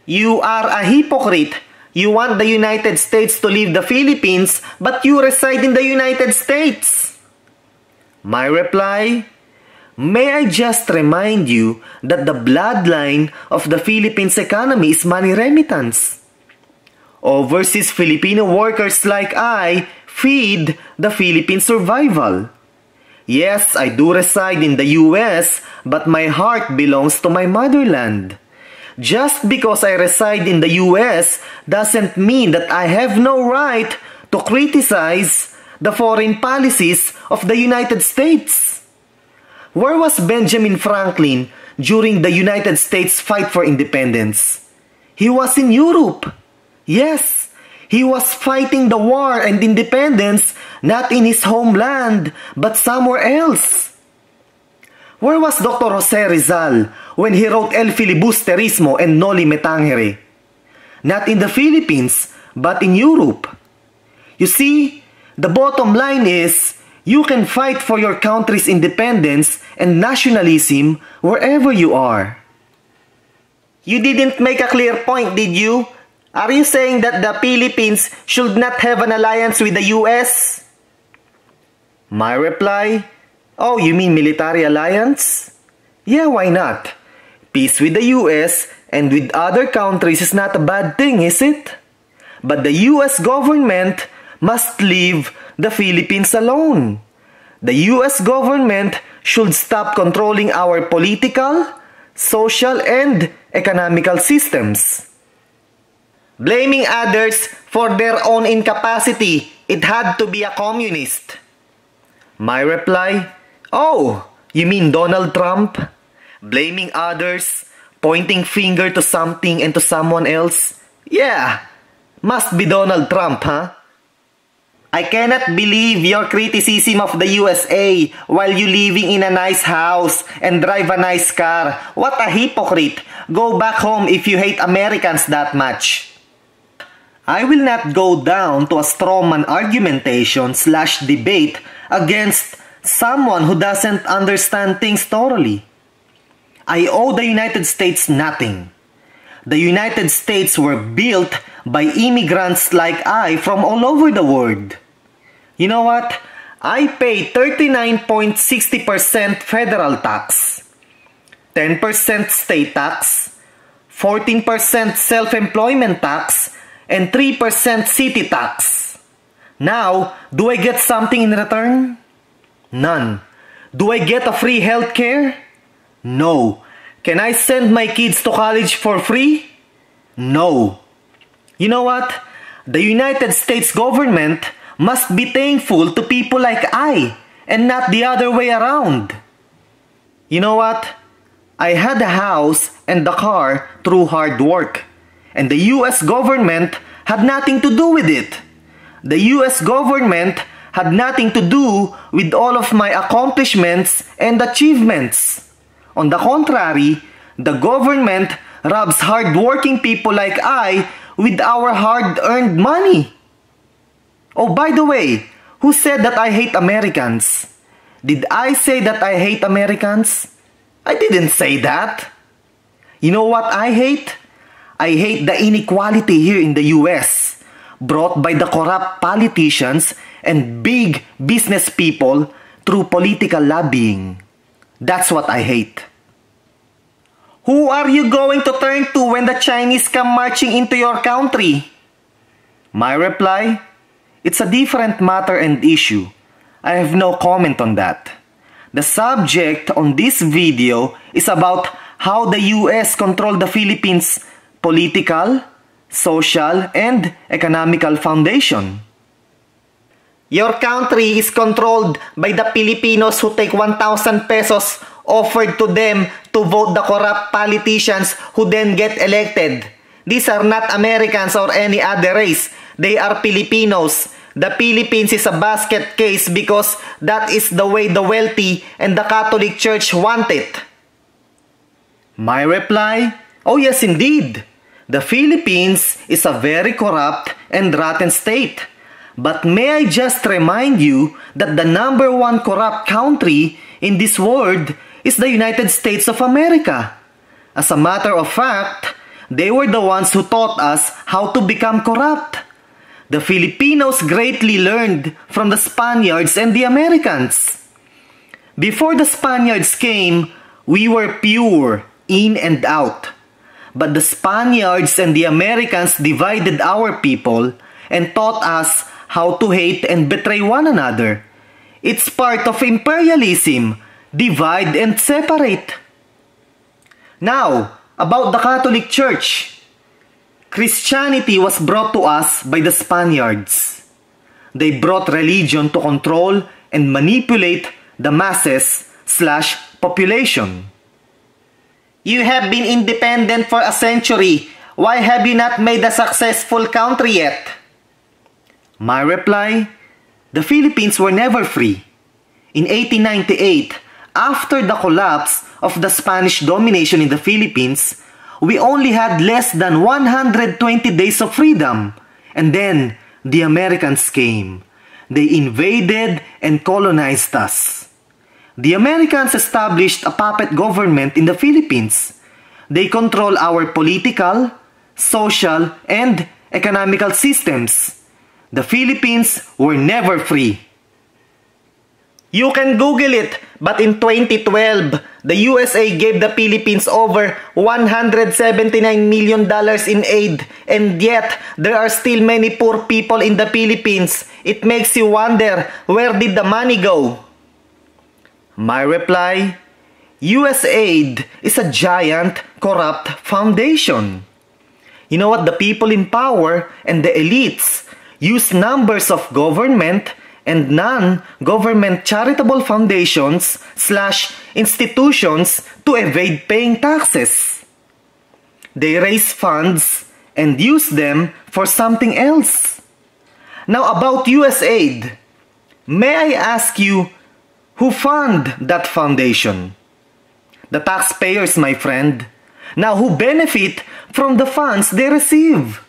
You are a hypocrite. You want the United States to leave the Philippines, but you reside in the United States. My reply, may I just remind you that the bloodline of the Philippines economy is money remittance. Overseas Filipino workers like I feed the Philippine survival. Yes, I do reside in the US, but my heart belongs to my motherland. Just because I reside in the US doesn't mean that I have no right to criticize the foreign policies of the United States. Where was Benjamin Franklin during the United States fight for independence? He was in Europe. Yes, he was fighting the war and independence not in his homeland but somewhere else. Where was Dr. Jose Rizal when he wrote El Filibusterismo and Noli Me Tangere? Not in the Philippines, but in Europe. You see, the bottom line is, you can fight for your country's independence and nationalism wherever you are. You didn't make a clear point, did you? Are you saying that the Philippines should not have an alliance with the US? My reply, oh, you mean military alliance? Yeah, why not? Peace with the US and with other countries is not a bad thing, is it? But the US government must leave the Philippines alone. The US government should stop controlling our political, social, and economical systems. Blaming others for their own incapacity, it had to be a communist. My reply, oh, you mean Donald Trump? Blaming others, pointing finger to something and to someone else? Yeah, must be Donald Trump, huh? I cannot believe your criticism of the USA while you living in a nice house and drive a nice car. What a hypocrite. Go back home if you hate Americans that much. I will not go down to a strawman argumentation/debate against someone who doesn't understand things thoroughly. I owe the United States nothing. The United States were built by immigrants like I from all over the world. You know what? I pay 39.60% federal tax, 10% state tax, 14% self-employment tax, and 3% city tax. Now, do I get something in return? None. Do I get a free healthcare? No. Can I send my kids to college for free? No. You know what? The United States government must be thankful to people like I and not the other way around. You know what? I had a house and a car through hard work, and the US government had nothing to do with it. The US government had nothing to do with all of my accomplishments and achievements. On the contrary, the government robs hard-working people like I with our hard-earned money. Oh, by the way, who said that I hate Americans? Did I say that I hate Americans? I didn't say that. You know what I hate? I hate the inequality here in the US, brought by the corrupt politicians and big business people through political lobbying. That's what I hate. Who are you going to turn to when the Chinese come marching into your country? My reply, it's a different matter and issue. I have no comment on that. The subject on this video is about how the US control the Philippines' political, social, and economical foundation. Your country is controlled by the Filipinos who take 1,000 pesos offered to them to vote the corrupt politicians who then get elected. These are not Americans or any other race. They are Filipinos. The Philippines is a basket case because that is the way the wealthy and the Catholic Church want it. My reply, oh yes indeed. The Philippines is a very corrupt and rotten state. But may I just remind you that the number one corrupt country in this world is the United States of America. As a matter of fact, they were the ones who taught us how to become corrupt. The Filipinos greatly learned from the Spaniards and the Americans. Before the Spaniards came, we were pure, in and out. But the Spaniards and the Americans divided our people and taught us how to hate and betray one another. It's part of imperialism, divide and separate. Now, about the Catholic Church. Christianity was brought to us by the Spaniards. They brought religion to control and manipulate the masses/population. You have been independent for a century. Why have you not made a successful country yet? My reply, the Philippines were never free. In 1898, after the collapse of the Spanish domination in the Philippines, we only had less than 120 days of freedom. And then, the Americans came. They invaded and colonized us. The Americans established a puppet government in the Philippines. They control our political, social, and economical systems. The Philippines were never free. You can Google it, but in 2012, the USA gave the Philippines over $179 million in aid, and yet there are still many poor people in the Philippines. It makes you wonder, where did the money go? My reply, US aid is a giant, corrupt foundation. You know what? The people in power and the elites use numbers of government and non-government charitable foundations/institutions to evade paying taxes. They raise funds and use them for something else. Now about US aid, may I ask you, who fund that foundation? The taxpayers, my friend. Now who benefit from the funds they receive?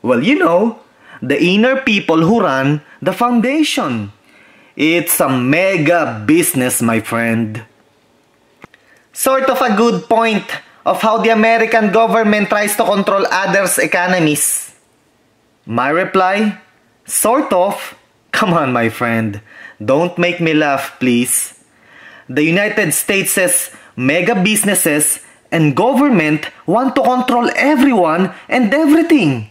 Well, you know, the inner people who run the foundation. It's a mega business, my friend. Sort of a good point of how the American government tries to control others' economies. My reply, sort of. Come on, my friend. Don't make me laugh, please. The United States' mega businesses and government want to control everyone and everything.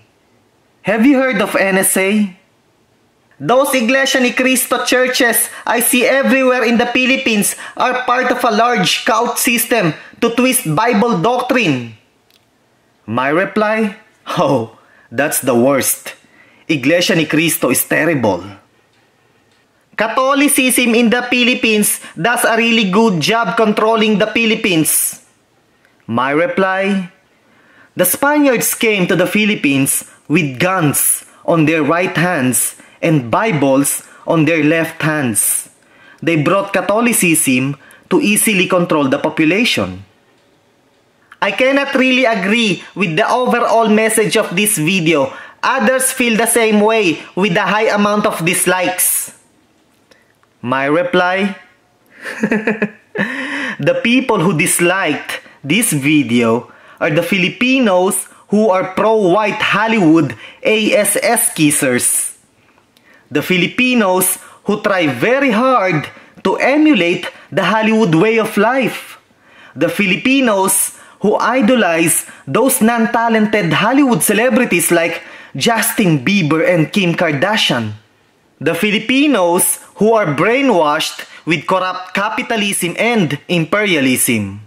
Have you heard of NSA? Those Iglesia ni Cristo churches I see everywhere in the Philippines are part of a large cult system to twist Bible doctrine. My reply, oh, that's the worst. Iglesia ni Cristo is terrible. Catholicism in the Philippines does a really good job controlling the Philippines. My reply, the Spaniards came to the Philippines with guns on their right hands and Bibles on their left hands. They brought Catholicism to easily control the population. I cannot really agree with the overall message of this video. Others feel the same way with the high amount of dislikes. My reply, the people who disliked this video are the Filipinos who are pro-white Hollywood ASS kissers. The Filipinos who try very hard to emulate the Hollywood way of life. The Filipinos who idolize those non-talented Hollywood celebrities like Justin Bieber and Kim Kardashian. The Filipinos who are brainwashed with corrupt capitalism and imperialism.